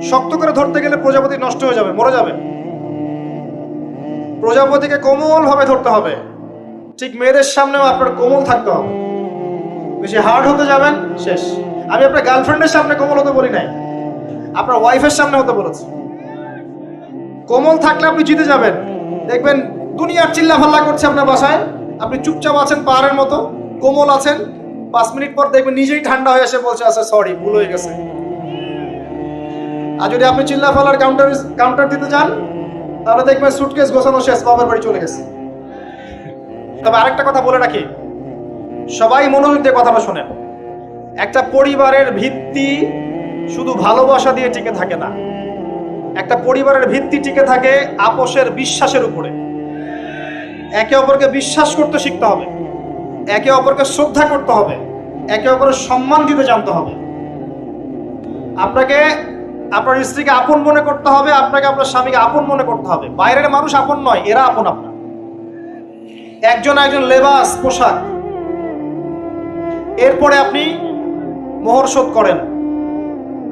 শক্ত করে ধরতে গেলে প্রজাপতি নষ্ট হয়ে যাবে, মরে যাবে। প্রজাপতিকে কোমল ভাবে ধরতে হবে। ঠিক মেয়েদের সামনেও আপনার কোমল থাকতে হবে। বেশি হার্ড হতে যাবেন, শেষ। আমি আপনার গার্লফ্রেন্ডের সামনে কোমল হতে বলি নাই, আপনার ওয়াইফের সামনে হতে বলেছি। কোমল থাকলে আপনি জিতে যাবেন। দেখবেন দুনিয়ার চিল্লা ফাল্লা করছে আপনার বাসায়, আপনি চুপচাপ আছেন পাহাড়ের মতো, কোমল আছেন। 5 মিনিট পর দেখবেন নিজেই ঠান্ডা হয়ে এসে বলছে আচ্ছা সরি, ভুল হয়ে গেছে। আর যদি আপনি চিল্লা ফাল্লার কাউন্টার দিতে যান, তাহলে দেখবেন সুটকেস গোছানো শেষ, বাবার বাড়ি চলে গেছে। তবে আরেকটা কথা বলে রাখি, সবাই মনোযোগ দিয়ে কথাটা শোনেন। একটা পরিবারের ভিত্তি শুধু ভালোবাসা দিয়ে টিকে থাকে না। একটা পরিবারের ভিত্তি টিকে থাকে আপোষের বিশ্বাসের উপরে। একে অপরকে বিশ্বাস করতে শিখতে হবে, একে অপরকে শ্রদ্ধা করতে হবে, একে অপরের সম্মান দিতে জানতে হবে। আপনাকে আপনার স্ত্রীকে আপন মনে করতে হবে, আপনাকে আপনার স্বামীকে আপন মনে করতে হবে। বাইরের মানুষ আপন নয়, এরা আপন আপনার। একজন লেবাস, পোশাক। এরপরে আপনি মোহর শোধ করেন,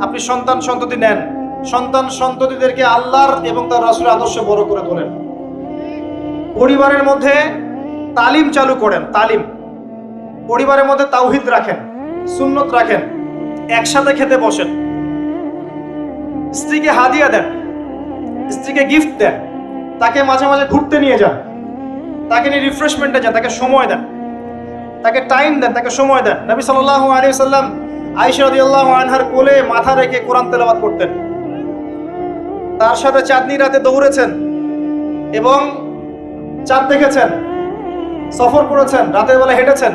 আপনি সন্তান সন্ততি নেন, সন্তান সন্ততিদেরকে আল্লাহর এবং তার রাসূলের আদর্শে বড় করে তোলেন। পরিবারের মধ্যে তালিম চালু করেন, তালিম। পরিবারের মধ্যে তাওহীদ রাখেন, সুন্নত রাখেন, একসাথে খেতে বসেন। স্ত্রীকে হাদিয়া দেন, স্ত্রীকে গিফট দেন, তাকে মাঝে মাঝে ঘুরতে নিয়ে যান, তাকে নিয়ে রিফ্রেশমেন্টে যান, তাকে সময় দেন, তাকে টাইম দেন, তাকে সময় দেন। নবী সাল্লাল্লাহু আলাইহি ওয়াসাল্লাম আয়েশা রাদিয়াল্লাহু আনহার কোলে মাথা রেখে কোরআন তেলাওয়াত করতেন। তার সাথে চাঁদনি রাতে দৌড়েছেন এবং চাঁদ দেখেছেন, সফর করেছেন, রাতের বেলা হেঁটেছেন,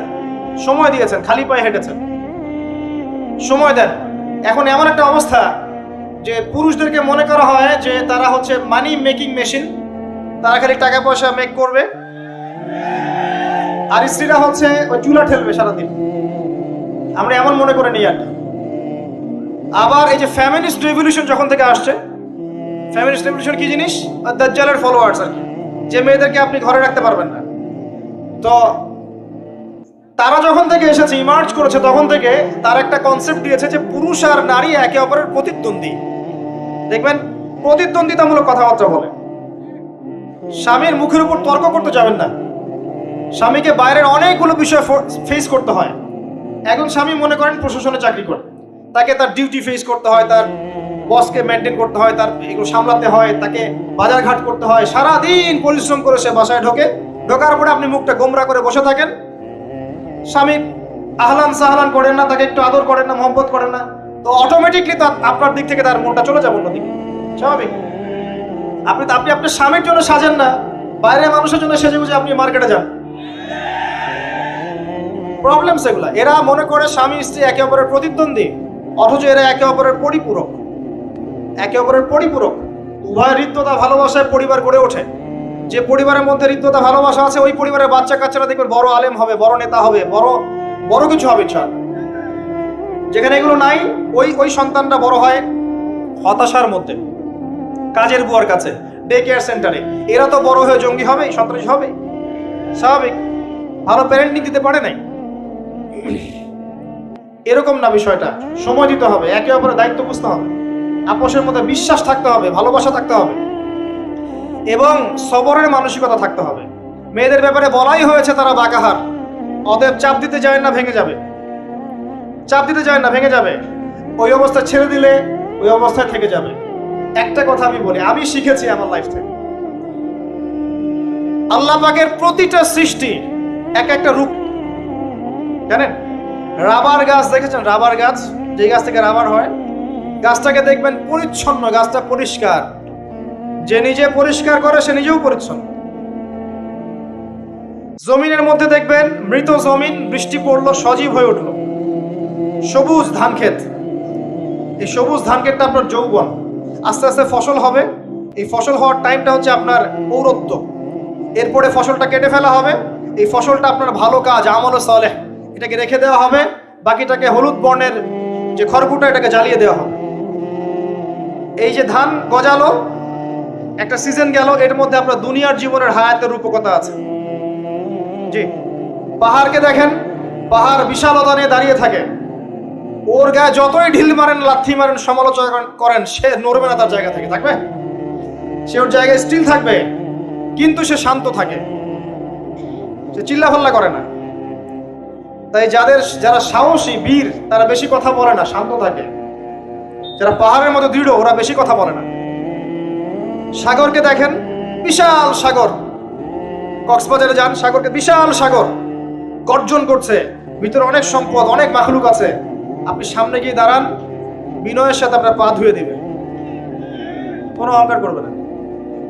সময় দিয়েছেন, খালি পায়ে হেঁটেছেন। সময় দেন। এখন এমন একটা অবস্থা যে পুরুষদেরকে মনে করা হয় যে তারা হচ্ছে মানি মেকিং মেশিন, তারা খালি টাকা পয়সা মেক করবে, আর স্ত্রীরা হচ্ছে ওই চুলা ঠেলবে সারাদিন। আমরা এমন মনে করে নিই আর কি। আবার এই যে ফ্যামিনিস্ট রেভলিউশন যখন থেকে আসছে, ফ্যামিনিস্ট রেভলিউশন কি জিনিস? দাজ্জালের ফলোয়ার্স আর কি, যে মেয়েদেরকে আপনি ঘরে রাখতে পারবেন না। তো তারা যখন থেকে এসেছে, ইমার্জ করেছে, তখন থেকে তার একটা কনসেপ্ট দিয়েছে যে পুরুষ আর নারী একে অপরের প্রতিদ্বন্দ্বী। দেখবেন প্রতিদ্বন্দ্বিতামূলক কথাবার্তা বলে। স্বামীর মুখের উপর তর্ক করতে যাবেন না। স্বামীকে বাইরের অনেকগুলো বিষয় ফেস করতে হয়। একজন স্বামী মনে করেন প্রশাসনে চাকরি করে, তাকে তার ডিউটি ফেস করতে হয়, তার বসকে মেনটেন করতে হয়, তার এগুলো সামলাতে হয়, তাকে বাজারঘাট করতে হয়। সারাদিন পরিশ্রম করে সে বাসায় ঢোকার পরে আপনি মুখটা গোমরা করে বসে থাকেন। স্বামী আহলান সাহলান করেন না, তাকে একটু আদর করেন না, মহব্বত করেন না, তো অটোমেটিকলি আপনার দিক থেকে তার মনটা চলে যাবে অন্যদিকে। স্বাভাবিক। আপনি আপনার স্বামীর জন্য সাজেন না, বাইরের মানুষের জন্য সেজে গুজে আপনি মার্কেটে যান। প্রবলেম সেগুলা। এরা মনে করে স্বামী স্ত্রী একে অপরের প্রতিদ্বন্দ্বী, অথচ এরা একে অপরের পরিপূরক। একে অপরের পরিপূরক। উভয় হৃদ্যতা ভালোবাসায় পরিবার গড়ে ওঠে। যে পরিবারের মধ্যে হৃদ্যতা ভালোবাসা আছে, ওই পরিবারের বাচ্চা কাচ্চারা দেখবেন বড় আলেম হবে, বড় নেতা হবে, বড় কিছু হবে ইনশাআল্লাহ। যেখানে এগুলো নাই, ওই সন্তানরা বড় হয় হতাশার মধ্যে, কাজের বুয়ার কাছে, ডে কেয়ার সেন্টারে। এরা তো বড় হয়ে জঙ্গি হবে, সন্ত্রাসী হবে, স্বাভাবিক। ভালো প্যারেন্টিং দিতে পারে নাই। এরকম না বিষয়টা। সময় দিতে হবে, একে অপরের দায়িত্ব বুঝতে হবে, আপোষের মধ্যে বিশ্বাস থাকতে হবে, ভালোবাসা থাকতে হবে এবং সবরের মানসিকতা থাকতে হবে। মেয়েদের ব্যাপারে বলাই হয়েছে তারা বাঁকাহার, অতএব চাপ দিতে যায় না, ভেঙে যাবে। চাপ দিতে যায় না, ভেঙে যাবে। ওই অবস্থা ছেড়ে দিলে ওই অবস্থায় থেকে যাবে। একটা কথা আমি বলি, আমি শিখেছি আমার লাইফ থেকে, আল্লাহ পাকের প্রতিটা সৃষ্টি এক একটা রূপ। জানেন, রাবার গাছ দেখেছেন? রাবার গাছ, যে গাছ থেকে রাবার হয়, গাছটাকে দেখবেন পরিচ্ছন্ন, গাছটা পরিষ্কার। যে নিজে পরিষ্কার করে সে নিজেও পরিচ্ছন্ন। জমিনের মধ্যে দেখবেন মৃত জমিন, বৃষ্টি পড়লো, সজীব হয়ে উঠলো, সবুজ ধান ক্ষেত। এই সবুজ ধান ক্ষেতটা আপনার যৌবন, আস্তে আস্তে ফসল হবে। এই ফসল হওয়ার টাইমটা হচ্ছে আপনার পৌরত্ব। এরপরে ফসলটা কেটে ফেলা হবে। এই ফসলটা আপনার ভালো কাজ, আমল সালেহ, এটাকে রেখে দেওয়া হবে। বাকিটাকে হলুদ বর্ণের যে খড়কুটা, এটাকে জ্বালিয়ে দেওয়া হবে। এই যে ধান গজালো, একটা সিজন গেল, এর মধ্যে আপনার দুনিয়ার জীবনের হায়াতের রূপকতা আছে। জি, পাহাড়কে দেখেন, পাহাড় বিশালতা নিয়ে দাঁড়িয়ে থাকে। ওর গায়ে যতই ঢিল মারেন, লাথি মারেন, সমালোচনা করেন, সে নড়বে না তার জায়গা থেকে, থাকবে, সে ওর জায়গায় স্টিল থাকবে, কিন্তু সে শান্ত থাকে, সে চিল্লাফাল্লা করে না। তাই যারা সাহসী বীর তারা বেশি কথা বলে না, শান্ত থাকে। যারা পাহাড়ের মতো দৃঢ় ওরা বেশি কথা বলে না। সাগরকে দেখেন, বিশাল সাগর, কক্সবাজারে যান, সাগরকে বিশাল সাগর গর্জন করছে, ভিতরে অনেক সম্পদ, অনেক মাখলুক আছে। আপনি সামনে গিয়ে দাঁড়ান, বিনয়ের সাথে আপনার পা ধুয়ে দিবে, কোনো অহংকার করবে না।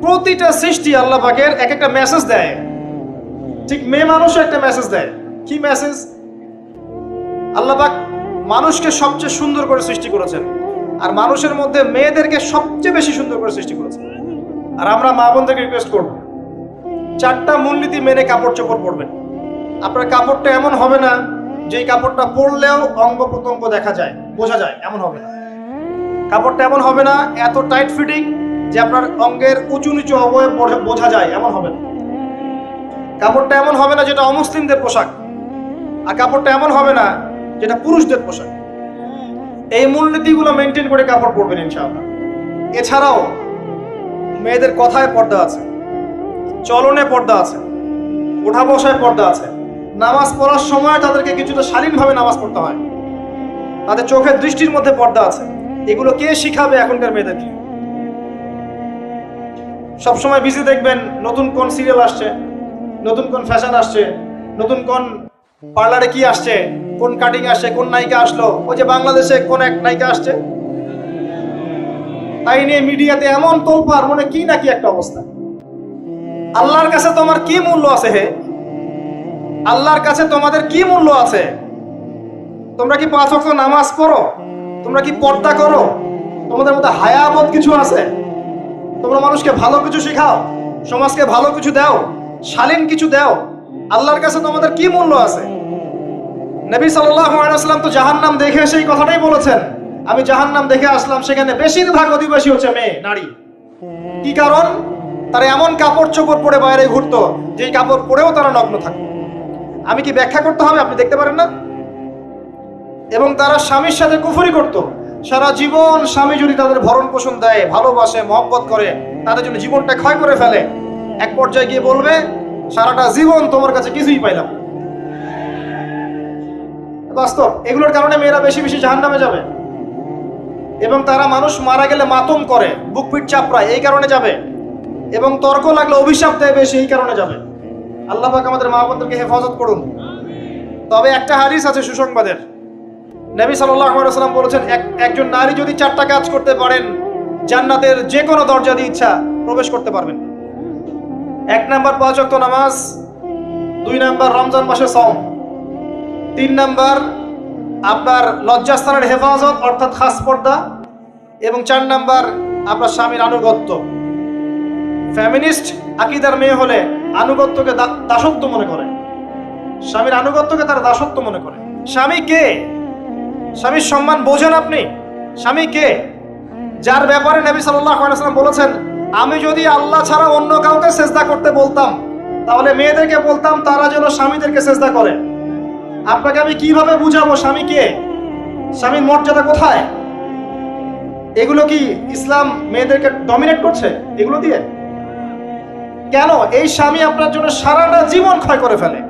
প্রতিটা সৃষ্টি আল্লাহ পাকের এক একটা মেসেজ দেয়। ঠিক মেয়ে মানুষও একটা মেসেজ দেয়। কি মেসেজ? আল্লাহ পাক মানুষকে সবচেয়ে সুন্দর করে সৃষ্টি করেছেন, আর মানুষের মধ্যে মেয়েদেরকে সবচেয়ে বেশি সুন্দর করে সৃষ্টি করেছেন। আর আমরা মা বোনদেরকে রিকোয়েস্ট করব, 4টা মূলনীতি মেনে কাপড় চোপড় পরবেন। আপনার কাপড়টা এমন হবে না যেই কাপড়টা পরলেও অঙ্গ প্রত্যঙ্গ দেখা যায়, বোঝা যায়, এমন হবে না। কাপড়টা এমন হবে না এত টাইট ফিটিং যে আপনার অঙ্গের উঁচু নিচু অবয়ব বোঝা যায়, এমন হবে না। কাপড়টা এমন হবে না যেটা অমুসলিমদের পোশাক, আর কাপড়টা এমন হবে না যেটা পুরুষদের পোশাক। এই মূলনীতিগুলো মেনটেন করে কাপড় পরবেন ইনশাআল্লাহ। এছাড়াও মেয়েদের কথায় পর্দা আছে, চলনে পর্দা আছে, ওঠা বসায় পর্দা আছে। নামাজ পড়ার সময় তাদেরকে কিছুটা শালীনভাবে নামাজ পড়তে হয়, তাদের চোখের দৃষ্টির মধ্যে পর্দা আছে। এগুলো কে শিখাবে এখনকার মেয়েদেরকে? সবসময় বিজি দেখবেন নতুন কোন সিরিয়াল আসছে, নতুন কোন ফ্যাশন আসছে, নতুন কোন পার্লারে কি আসছে, কোন কাটিং আসছে, কোন নায়িকা আসলো, ওই যে বাংলাদেশে কোন এক নায়িকা আসছে, তাই নিয়ে মিডিয়াতে এমন তোলপাড়, মনে কি নাকি একটা অবস্থা। আল্লাহর কাছে তোমার কি মূল্য আছে? হে, আল্লাহর কাছে তোমাদের কি মূল্য আছে? তোমরা কি 5 ওয়াক্ত নামাজ পড়ো? তোমরা কি পর্দা করো? তোমাদের মধ্যে হায়াবোধ কিছু আছে? তোমরা মানুষকে ভালো কিছু শেখাও, সমাজকে ভালো কিছু দাও, শালীন কিছু দাও। আল্লাহর কাছে তোমাদের কি মূল্য আছে? নবী সাল্লাল্লাহু আলাইহি ওয়াসাল্লাম তো জাহান্নাম দেখে সেই কথাটাই বলেছেন, আমি জাহান্নাম দেখে আসলাম, সেখানে বেশিরভাগ অধিবাসী হচ্ছে মেয়ে, নারী। কি কারণ? তারা এমন কাপড় চোপড় পরে বাইরে ঘুরতো যেই কাপড় পরেও তারা নগ্ন থাকতো। আমি কি ব্যাখ্যা করতে হবে? আপনি দেখতে পারেন না? এবং তারা স্বামীর সাথে কুফরি করত। সারা জীবন স্বামী যদি তাদের ভরণ পোষণ দেয়, ভালোবাসে, মহব্বত করে, তাদের জন্য জীবনটা ক্ষয় করে ফেলে, এক পর্যায়ে গিয়ে বলবে সারাটা জীবন তোমার কাছে কিছুই পাইলাম। বাস্তব। এগুলোর কারণে মেয়েরা বেশি বেশি জাহান্নামে যাবে, এবং তারা মানুষ মারা গেলে মাতম করে, বুক পিঠ চাপড়ায়, এই কারণে যাবে, এবং তর্ক লাগলে অভিশাপ দেয় বেশি, এই কারণে যাবে। আল্লাহ পাক আমাদের মা বোনদেরকে হেফাজত করুন। তবে একটা হাদিস আছে সুসংবাদের। নবী সাল্লাল্লাহু আলাইহি ওয়াসাল্লাম বলেছেন, একজন নারী যদি 4টা কাজ করতে পারেন, জান্নাতের যে কোনো দরজা দিয়ে ইচ্ছা প্রবেশ করতে পারবেন। 1 নাম্বার 5 ওয়াক্ত নামাজ, 2 নাম্বার রমজান মাসে সাওম, 3 নাম্বার আপনার লজ্জাস্থানের হেফাজত অর্থাৎ খাস পর্দা, এবং 4 নাম্বার আপনার স্বামীর আনুগত্য। ফেমিনিস্ট আকীদার মেয়ে হলে আনুগত্যকে দাসত্ব মনে করে, স্বামীর আনুগত্যকে তারা দাসত্ব মনে করে। স্বামী কে? স্বামীর সম্মান বোঝেন আপনি? স্বামী কে? যার ব্যাপারে নবী সাল্লাল্লাহু আলাইহি ওয়াসাল্লাম বলেছেন, আমি যদি আল্লাহ ছাড়া অন্য কাউকে সেজদা করতে বলতাম, তাহলে মেয়েদেরকে বলতাম তারা যেন স্বামীদেরকে সেজদা করে। আপনাকে আমি কিভাবে বুঝাবো স্বামী কে, স্বামীর মর্যাদা কোথায়? এগুলো কি ইসলাম মেয়েদেরকে ডমিনেট করছে এগুলো দিয়ে? কেন? এই স্বামী আপনার জন্য সারাটা জীবন ক্ষয় করে ফেলে।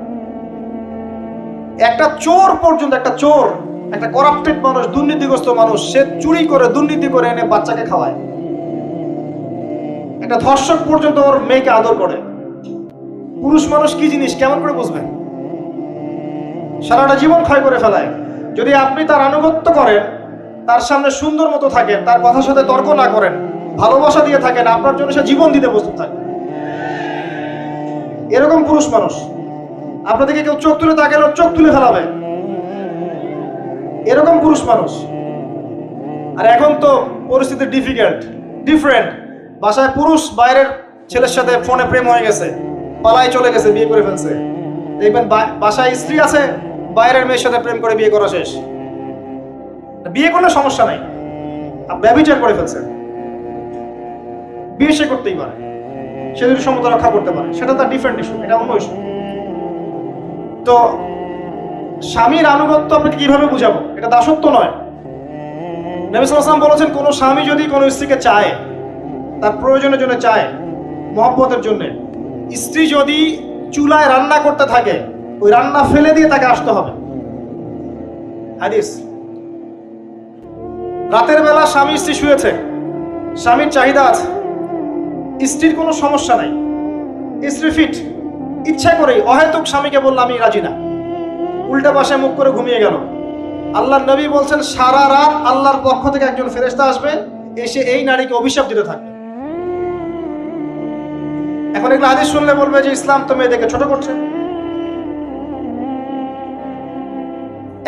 একটা চোর পর্যন্ত, একটা চোর, একটা করাপ্টেড মানুষ, দুর্নীতিগ্রস্ত মানুষ, সে চুরি করে, দুর্নীতি করে এনে বাচ্চাকে খাওয়ায়। একটা ধর্ষক পর্যন্ত ওর মেয়েকে আদর করে। পুরুষ মানুষ কি জিনিস কেমন করে বুঝবেন? সারাটা জীবন ক্ষয় করে ফেলায়। যদি আপনি তার আনুগত্য করেন, তার সামনে সুন্দর মতো থাকেন, তার কথার সাথে তর্ক না করেন, ভালোবাসা দিয়ে থাকেন, আপনার জন্য সে জীবন দিতে প্রস্তুত থাকে। এরকম পুরুষ মানুষ। আপনাদেরকে কেউ চোখ তুলে তাকালে চোখ তুলে ফেলাবে, এরকম পুরুষ মানুষ। আর এখন তো পরিস্থিতি ডিফারেন্ট। বাসায় পুরুষ বাইরের ছেলের সাথে ফোনে প্রেম হয়ে গেছে, পালায় চলে গেছে, বিয়ে করে ফেলছে। দেখবেন বাসায় স্ত্রী আছে, বাইরের মেয়ের সাথে প্রেম করে বিয়ে করা শেষ। বিয়ে করলে সমস্যা নাই, ব্যভিচার করে ফেলছে। বিয়ে সে করতেই পারে, সে যদি সমতা রক্ষা করতে পারে, সেটা তার ডিফারেন্ট ইস্যু, এটা অন্য ইস্যু। তো স্বামীর আনুগত্য আপনাকে কিভাবে বুঝাবো? এটা দাসত্ব নয়। নবী সাল্লাল্লাহু আলাইহি ওয়াসাল্লাম বলেছেন, কোনো স্বামী যদি কোনো স্ত্রীকে চায়, তার প্রয়োজনের জন্য চায়, মহব্বতের জন্য, স্ত্রী যদি চুলায় রান্না করতে থাকে, ওই রান্না ফেলে দিয়ে তাকে আসতে হবে। হাদিস। রাতের বেলা স্বামী স্ত্রী শুয়েছে, স্বামীর চাহিদা আছে, স্ত্রীর কোনো সমস্যা নাই, স্ত্রী ফিট, ইচ্ছা করেই অহেতুক স্বামীকে বলল আমি রাজি না, উল্টা পাশে মুখ করে ঘুমিয়ে গেল। আল্লাহর নবী বলছেন সারা রাত আল্লাহর পক্ষ থেকে একজন ফেরেশতা আসবে, এসে এই নারীকে অভিশাপ দিতে থাকবে। এখন এগুলো হাদিস শুনলে বলবে যে ইসলাম তো মেয়েদেরকে ছোট করছে।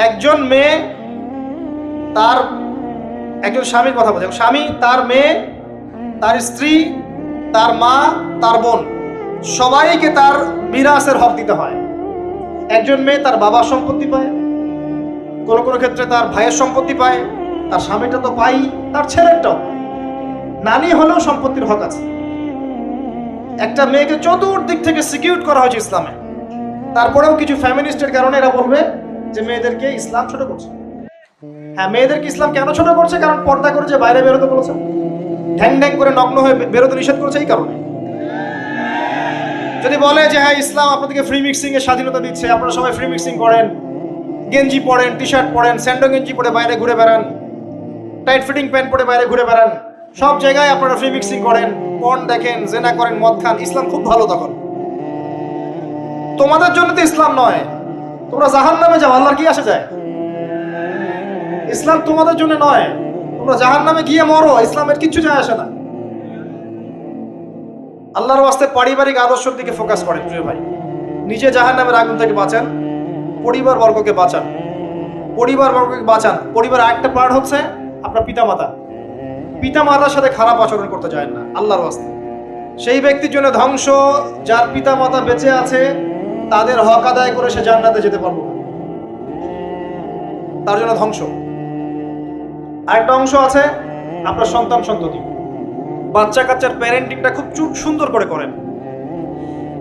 একজন মেয়ে তার একজন স্বামীর কথা বলছে, স্বামী তার মেয়ে, তার স্ত্রী, তার মা, তার বোন, সবাইকে তার মিরাসের হক দিতে হয়। একজন মেয়ে তার বাবার সম্পত্তি পায়, কোনো কোনো ক্ষেত্রে তার ভাইয়ের সম্পত্তি পায়, তার স্বামীটা তো পাই, তার ছেলেরটাও, নানি হলেও সম্পত্তির হক আছে। একটা মেয়েকে চতুর্দিক থেকে সিকিউর করা হয়েছে ইসলামে। তারপরেও কিছু ফ্যামিলিস্টের কারণে এরা বলবে যে মেয়েদেরকে ইসলাম ছোট করছে। হ্যাঁ, মেয়েদেরকে ইসলাম কেন ছোট করছে? কারণ পর্দা করে যে বাইরে বেরোতে বলেছে, ঢ্যাং ঢ্যাং করে নগ্ন হয়ে বেরোতে নিষেধ করেছে, এই কারণে। যদি বলে যে হ্যাঁ ইসলাম আপনাদেরকে ফ্রি মিক্সিং এর স্বাধীনতা দিচ্ছে, আপনারা সবাই ফ্রি মিক্সিং করেন, গেঞ্জি পরেন, টি শার্ট পরেন, স্যান্ডো গেঞ্জি পরে বাইরে ঘুরে বেড়ান, টাইট ফিটিং প্যান্ট পরে বাইরে ঘুরে বেড়ান, সব জায়গায় আপনারা ফ্রি মিক্সিং করেন, পর্ন দেখেন, জেনা করেন, মদ খান, ইসলাম খুব ভালো। তখন তোমাদের জন্য তো ইসলাম নয়, তোমরা জাহান্নামে যাও, আল্লাহর কি আসে যায়? ইসলাম তোমাদের জন্য নয়, তোমরা জাহান্নামে গিয়ে মরো, ইসলামের কিচ্ছু যায় আসে না। আল্লাহর ওয়াস্তে পারিবারিক আদর্শের দিকে ফোকাস করেন প্রিয় ভাই। নিজে জাহান্নামের আগুন থেকে বাঁচান, পরিবার বর্গকে বাঁচান, পরিবার বর্গকে বাঁচান। পরিবার আরেকটা পার্ট হচ্ছে আপনার পিতামাতা। পিতামাতার সাথে খারাপ আচরণ করতে যায় না আল্লাহর ওয়াস্তে। সেই ব্যক্তির জন্য ধ্বংস যার পিতামাতা বেঁচে আছে, তাদের হক আদায় করে সে জান্নাতে যেতে পারবে না, তার জন্য ধ্বংস। আরেকটা অংশ আছে আপনার সন্তান সন্ততি। বাচ্চা কাচ্চার প্যারেন্টিংটা খুব সুন্দর করে করেন।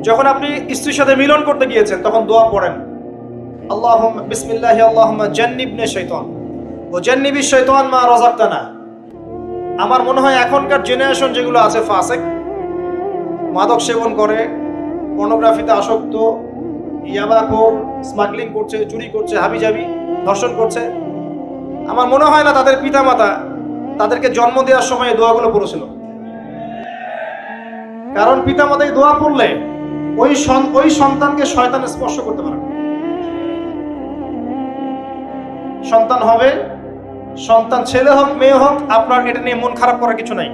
যখন আপনি স্ত্রীর সাথে মিলন করতে গিয়েছেন তখন দোয়া পড়েন, আল্লাহুম্মা বিসমিল্লাহি আল্লাহুম্মা জান্নিবনি শাইতান ও জান্নিবি শাইতান মা রাযাকতানা। আমার মনে হয় এখনকার জেনারেশন যেগুলো আছে ফাসেক, মাদক সেবন করে, পর্নোগ্রাফিতে আসক্ত, ইয়াবাখোর, স্মাগলিং করছে, চুরি করছে, হাবিজাবি, ধর্ষণ করছে, আমার মনে হয় না তাদের পিতামাতা তাদেরকে জন্ম দেওয়ার সময় এই দোয়াগুলো পড়েছিল। কারণ পিতামাতা এই দোয়া পড়লে ওই সন্তানকে শয়তান স্পর্শ করতে পারে। সন্তান হবে, সন্তান ছেলে হোক মেয়ে হোক, আপনার এটা নিয়ে মন খারাপ করার কিছু নাই।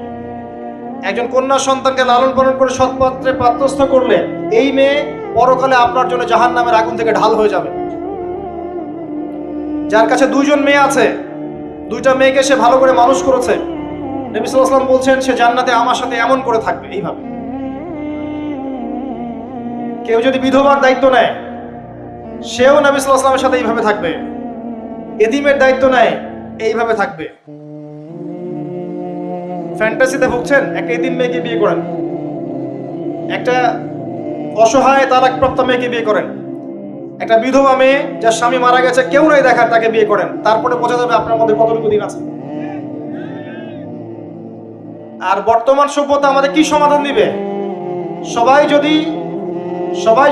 একজন কন্যা সন্তানকে লালন পালন করে সৎপাত্রে পাত্রস্থ করলে এই মেয়ে পরকালে আপনার জন্য জাহান্নামের আগুন থেকে ঢাল হয়ে যাবে। যার কাছে দুইজন মেয়ে আছে, দুইটা মেয়েকে সে ভালো করে মানুষ করেছে, নবী সাল্লাল্লাহু আলাইহি ওয়াসাল্লাম বলছেন সে জান্নাতে আমার সাথে এমন করে থাকবে, এইভাবে। কেউ যদি বিধবার দায়িত্ব নেয়, সেও নবী সাল্লাল্লাহু আলাইহি ওয়াসাল্লামের সাথে এইভাবে থাকবে। এতিমের দায়িত্ব নেয়, এইভাবে থাকবে। ফ্যান্টাসিতে ভুগছেন, একটা এতিম মেয়েকে বিয়ে করেন, একটা অসহায় তালাকপ্রাপ্ত মেয়েকে বিয়ে করেন, একটা বিধবা মেয়ে যার স্বামী মারা গেছে, কেউ নাই দেখার, তাকে বিয়ে করেন, তারপরে বোঝা যাবে আপনার মধ্যে কতটুকু দিন আছে। আর বর্তমান সভ্যতা আমাদের কি সমাধান দিবে? সবাই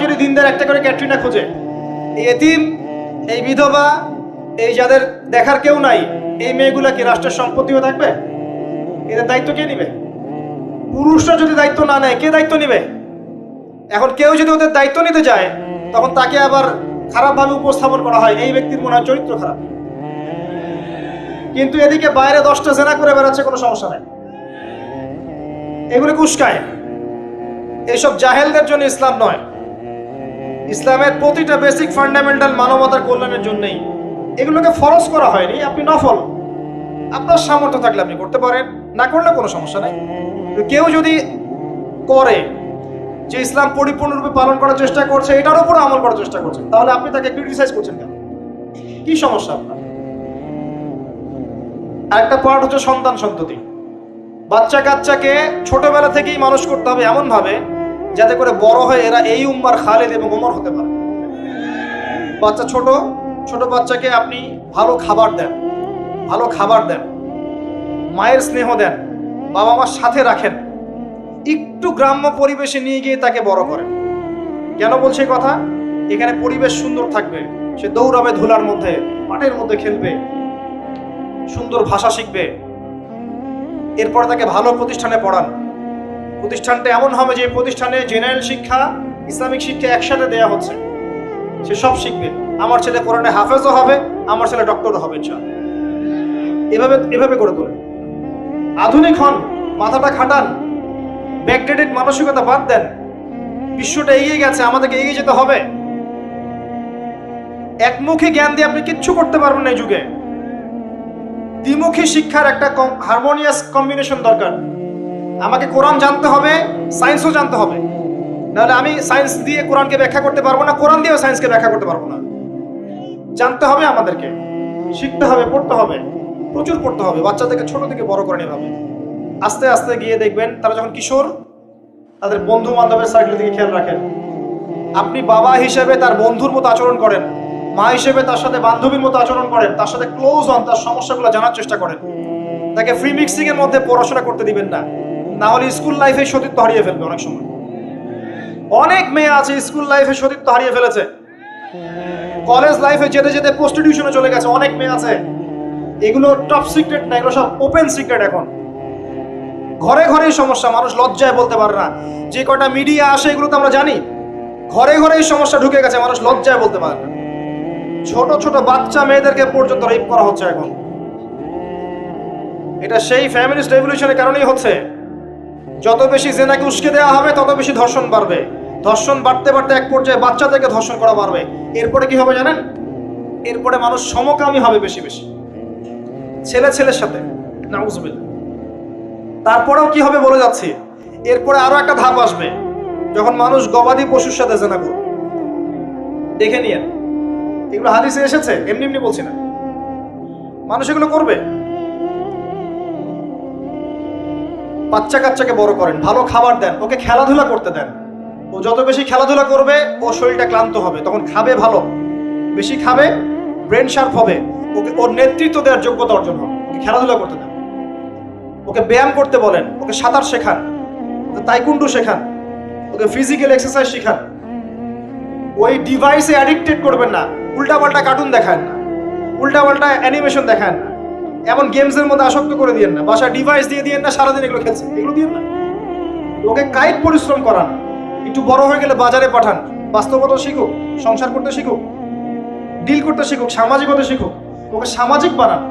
যদি দিনদার একটা করে ক্যাটরিনা খোঁজে, এই এতিম, এই বিধবা, এই যাদের দেখার কেউ নাই, এই মেয়েগুলা কি রাষ্ট্রের সম্পত্তি হয়ে থাকবে? এদের দায়িত্ব কে নিবে? পুরুষরা যদি দায়িত্ব না নেয়, কে দায়িত্ব নিবে? এখন কেউ যদি ওদের দায়িত্ব নিতে যায়, তখন তাকে আবার খারাপভাবে উপস্থাপন করা হয়, এই ব্যক্তির মনে হয় চরিত্র খারাপ। কিন্তু এদিকে বাইরে 10টা জেনা করে বেড়াচ্ছে, কোনো সমস্যা নাই, এগুলো উস্কায়। এইসব জাহেলদের জন্য ইসলাম নয়। ইসলামের প্রতিটা বেসিক ফান্ডামেন্টাল মানবতার কল্যাণের জন্যই। এগুলোকে ফরজ করা হয়নি, আপনি নফল, আপনার সামর্থ্য থাকলে আপনি করতে পারেন, না করলে কোনো সমস্যা নাই। কেউ যদি করে যে ইসলাম পরিপূর্ণরূপে পালন করার চেষ্টা করছে, এটার উপর আমল করার চেষ্টা করছে, তাহলে আপনি তাকে ক্রিটিসাইজ করছেন কেন? কি সমস্যা আপনার? আরেকটা পার্ট হচ্ছে সন্তান সন্ততি। বাচ্চা কাচ্চাকে ছোটবেলা থেকেই মানুষ করতে হবে এমন ভাবে যাতে করে বড় হয়ে এরা এই উম্মার খালিদ এবং ওমর হতে পারে। ছোট বাচ্চাকে আপনি ভালো খাবার দেন, মায়ের স্নেহ দেন, বাবা মার সাথে রাখেন, একটু গ্রাম্য পরিবেশে নিয়ে গিয়ে তাকে বড় করেন। কেন বলছে কথা? এখানে পরিবেশ সুন্দর থাকবে, সে দৌড়াবে ধুলার মধ্যে, মাঠের মধ্যে খেলবে, সুন্দর ভাষা শিখবে। এরপর তাকে ভালো প্রতিষ্ঠানে পড়ান। প্রতিষ্ঠানটা এমন হবে যে প্রতিষ্ঠানে জেনারেল শিক্ষা, ইসলামিক শিক্ষা একসাথে দেয়া হচ্ছে, সে সব শিখবে। আমার ছেলে কোরআনে হাফেজও হবে, আমার ছেলে ডক্টরও হবে ইনশাআল্লাহ। এভাবে এভাবে করে তোলেন। আধুনিক হন, মাথাটা খাটান, ব্যাকডেটেড মানসিকতা বাদ দেন। বিশ্বটা এগিয়ে গেছে, আমাদেরকে এগিয়ে যেতে হবে। একমুখী জ্ঞান দিয়ে আপনি কিচ্ছু করতে পারবেন না এই যুগে। দ্বিমুখী শিক্ষার একটা হারমোনিয়াস কম্বিনেশন দরকার। আমাকে কোরআন জানতে হবে, সায়েন্সও জানতে হবে, নাহলে আমি সায়েন্স দিয়ে কোরআনকে ব্যাখ্যা করতে পারবো না, কোরআন দিয়েও সায়েন্সকে ব্যাখ্যা করতে পারবো না। জানতে হবে, আমাদেরকে শিখতে হবে, পড়তে হবে, প্রচুর পড়তে হবে। বাচ্চাদেরকে ছোট থেকে বড় করে নিতে হবে। আস্তে আস্তে গিয়ে দেখবেন তারা যখন কিশোর, তাদের বন্ধু বান্ধবের সার্কেল থেকে খেয়াল রাখেন। আপনি বাবা হিসেবে তার বন্ধুর মতো আচরণ করেন, মা হিসেবে তার সাথে বান্ধবীর মতো আচরণ করেন, তার সাথে ক্লোজ হন, তার সমস্যাগুলো জানার চেষ্টা করেন। তাকে ফ্রি মিক্সিং এর মধ্যে পড়াশোনা করতে দিবেন না, না হলে স্কুল লাইফে সতীত্ব হারিয়ে ফেলবে। অনেক সময় অনেক মেয়ে আছে স্কুল লাইফে সতীত্ব হারিয়ে ফেলেছে, কলেজ লাইফে যেতে যেতে প্রস্টিটিউশনে চলে গেছে। অনেক মেয়ে আছে, এগুলো টপ সিক্রেট না, এগুলো সব ওপেন সিক্রেট। এখন ঘরে ঘরেই সমস্যা, মানুষ লজ্জায় বলতে পারে না। যে কটা মিডিয়া আসে এগুলো তো আমরা জানি, ঘরে ঘরেই সমস্যা ঢুকে গেছে, মানুষ লজ্জায় বলতে পারে না। ছোট ছোট বাচ্চা মেয়েদেরকে পর্যন্ত রেপ করা হচ্ছে এখন। এটা সেই ফ্যামিলিস্ট রেভলিউশনের কারণেই হচ্ছে। যত বেশি জেনাকে উস্কে দেওয়া হবে, তত বেশি ধর্ষণ বাড়বে। ধর্ষণ বাড়তে বাড়তে এক পর্যায়ে বাচ্চাদেরকে ধর্ষণ করা বাড়বে। এরপরে কি হবে জানেন? এরপরে মানুষ সমকামী হবে বেশি বেশি, ছেলে ছেলের সাথে, নাউজুবিল্লাহ। তারপরেও কি হবে বলে যাচ্ছি, এরপরে আরো একটা ধাপ আসবে, যখন মানুষ গবাদি পশুর সাথে জেনা করবে। দেখে নিয়ে, এগুলো হাদিসে এসেছে, এমনি এমনি বলছি না, মানুষ এগুলো করবে। বাচ্চা কাচ্চাকে বড় করেন, ভালো খাবার দেন, ওকে খেলাধুলা করতে দেন। ও যত বেশি খেলাধুলা করবে, ও শরীরটা ক্লান্ত হবে, তখন খাবে ভালো, বেশি খাবে, ব্রেন শার্প হবে, ওকে ওর নেতৃত্ব দেওয়ার যোগ্যতা অর্জন হবে। ওকে খেলাধুলা করতে দেন, ওকে ব্যায়াম করতে বলেন, ওকে সাঁতার শেখান, ওকে তাইকুন্ডু শেখান, ওকে ফিজিক্যাল এক্সারসাইজ শেখান। ওই ডিভাইসে অ্যাডিক্টেড করবেন না, উল্টাপাল্টা কার্টুন দেখান না, উল্টাপাল্টা অ্যানিমেশন দেখান না, এমন গেমসের মধ্যে আসক্ত করে দিয়েন না, বাসায় ডিভাইস দিয়ে দিয়েন না, সারাদিন এগুলো খেলছে, এগুলো দিয়েন না। ওকে কায়িক পরিশ্রম করান, একটু বড় হয়ে গেলে বাজারে পাঠান, বাস্তবতা শিখুক, সংসার করতে শিখুক, ডিল করতে শিখুক, সামাজিকতা শিখুক, ওকে সামাজিক বানান।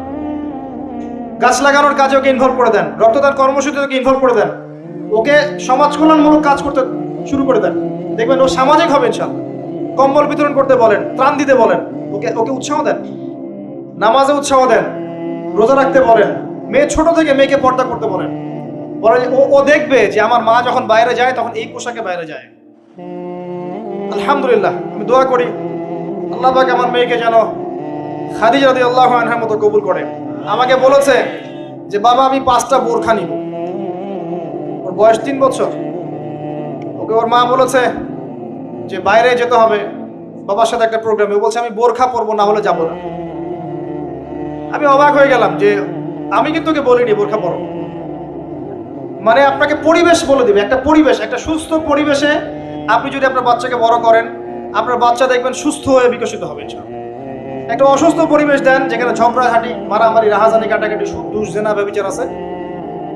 গাছ লাগানোর কাজে ওকে ইনভলভ করে দেন, রক্তদান কর্মসূচিতে ওকে ইনভলভ করে দেন, ওকে সমাজ কল্যাণমূলক কাজ করতে শুরু করে দেন। দেখবেন ও সামাজিক হবে ইনশাআল্লাহ। কম্বল বিতরণ করতে বলেন, ত্রাণ দিতে বলেন, ওকে ওকে উৎসাহ দেন, নামাজে উৎসাহ দেন, রোজা রাখতে বলেন। মেয়ে ছোট থেকে মেয়েকে পর্দা করতে বলেন, বলে ও দেখবে যে আমার মা যখন বাইরে যায় তখন এই পোশাকে বাইরে যায়। আলহামদুলিল্লাহ, আমি দোয়া করি আল্লাহ পাক আমার মেয়েকে যেন খাদিজা রাদিয়াল্লাহু আনহার মতো কবুল করে। আমাকে বলেছে যে বাবা আমি 5টা বোরখা নিব। ওর বয়স 3 বছর। ওকে ওর মা বলেছে যে বাইরে যেতে হবে বাবার সাথে একটা প্রোগ্রামে। ও বলছে আমি বোরখা পরবো, না হলে যাবো না। আমি অবাক হয়ে গেলাম যে আমি কিন্তু ওকে বলিনি বোরখা পরো। মানে আপনাকে পরিবেশ বলে দিবে, একটা পরিবেশ, একটা সুস্থ পরিবেশে আপনি যদি আপনার বাচ্চাকে বড় করেন, আপনার বাচ্চা দেখবেন সুস্থ হয়ে বিকশিত হবে। একটা অসুস্থ পরিবেশ দেন যেখানে ঝগড়াঝাটি, মারামারি, রাহাজানি, কাটাকাটি, সুদ, দুষ, জেনা, ব্যভিচার আছে,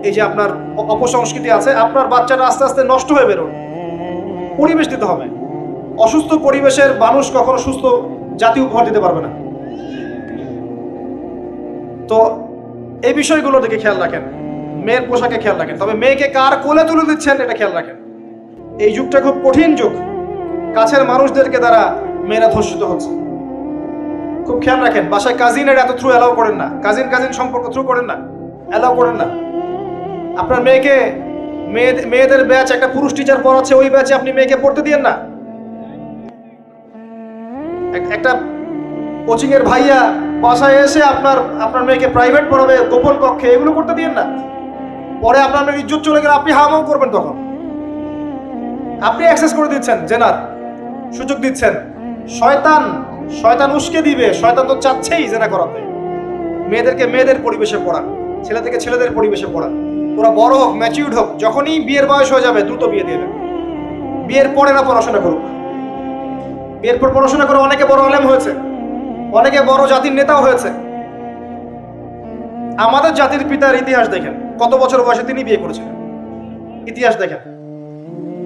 এই যে আপনার অপসংস্কৃতি আছে, আপনার বাচ্চাটা আস্তে আস্তে নষ্ট হয়ে বেরোবে। পরিবেশ দিতে হবে। অসুস্থ পরিবেশের মানুষ কখনো সুস্থ জাতি উপহার দিতে পারবে না। তো এই বিষয়গুলো দিকে খেয়াল রাখেন। মেয়ের পোশাকে খেয়াল রাখেন, তবে মেয়েকে কার কোলে তুলে দিচ্ছেন এটা খেয়াল রাখেন। এই যুগটা খুব কঠিন যুগ, কাছের মানুষদেরকে দ্বারা মেয়েরা ধর্ষিত হচ্ছে, খুব খেয়াল রাখেন। বাসায় কাজিনের এত থ্রু অ্যালাউ করেন না, কাজিন সম্পর্ক থ্রু করেন না, অ্যালাউ করেন না। আপনার মেয়েকে মেয়েদের ব্যাচ একটা পুরুষ টিচার পড়াচ্ছে, ওই ব্যাচে আপনি মেয়েকে পড়তে দিয়েন না। একটা কোচিং এর ভাইয়া বাসায় এসে আপনার মেয়েকে প্রাইভেট পড়াবে গোপন কক্ষে, এগুলো করতে দিয়েন না। পরে আপনার মেয়ের ইজ্জত চলে গেলে আপনি হামাও করবেন, তখন আপনি অ্যাক্সেস করে দিচ্ছেন, জেনার সুযোগ দিচ্ছেন। শয়তান উস্কে দিবে, শয়তান তো চাচ্ছেই জেনা করাতে। মেয়েদেরকে মেয়েদের পরিবেশে পড়া, ছেলে থেকে ছেলেদের পরিবেশে পড়ান। ওরা বড় হোক, ম্যাচিউরড হোক, যখনই বিয়ের বয়স হয়ে যাবে দ্রুত বিয়ে দিয়ে দেন। বিয়ের পরে না পড়াশোনা করুক। বিয়ের পর পড়াশোনা করে অনেকে বড় আলেম হয়েছে, অনেকে বড় জাতির নেতাও হয়েছে। আমাদের জাতির পিতার ইতিহাস দেখেন, কত বছর বয়সে তিনি বিয়ে করেছিলেন, ইতিহাস দেখেন।